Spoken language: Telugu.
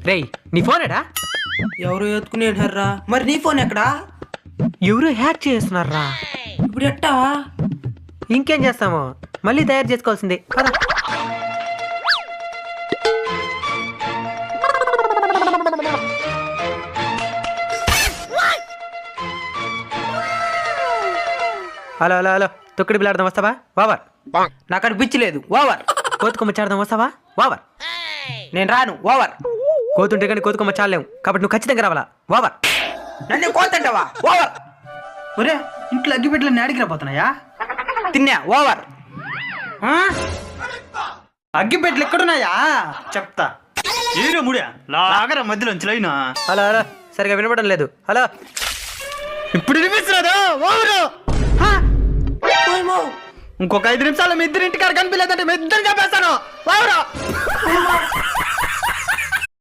రేయ్ నీ ఫోన్ ఎడా? ఎవరు ఎత్తుకునేటారా? మరి నీ ఫోన్ ఎక్కడా? ఎవరు హ్యాక్ చేస్తున్నారా? ఇప్పుడు ఎట్టా? ఇంకేం చేస్తాము, మళ్ళీ తయారు చేసుకోవాల్సిందే కదా. హలో హలో హలో, తొక్కుడు బిల్లాడదాం వస్తావా? ఓవర్. నాకు అనిపించలేదు. ఓవర్. కోతుకొమ్మ చాడదాం వస్తావా? ఓవర్. నేను రాను. ఓవర్. కోతుంటే కానీ కోతుకొమ్మ చాలేము కాబట్టి నువ్వు ఖచ్చితంగా రావాలా? ఓవర్. నన్ను కోతంటావా? ఓవర్. ఒరే ఇంట్లో అగ్గిపెట్టెలు నేడికి రాబోతున్నాయా? తిన్నా. ఓవర్. అగ్గిపెట్టెలు ఎక్కడున్నాయా చెప్తా. ఏరే ముడియా లాగరా మధ్యలోంచి లైనా. హలో హలో, సరిగా వినపడడం లేదు. హలో, ఇప్పుడు వినిపిస్తున్నదా? ఓవరు. ఇంకొక 5 నిమిషాలు మీ ఇద్దరు ఇంటికాడ కనిపించలేదంటే మీ ఇద్దరు చెప్పేస్తాను. ఓవరు.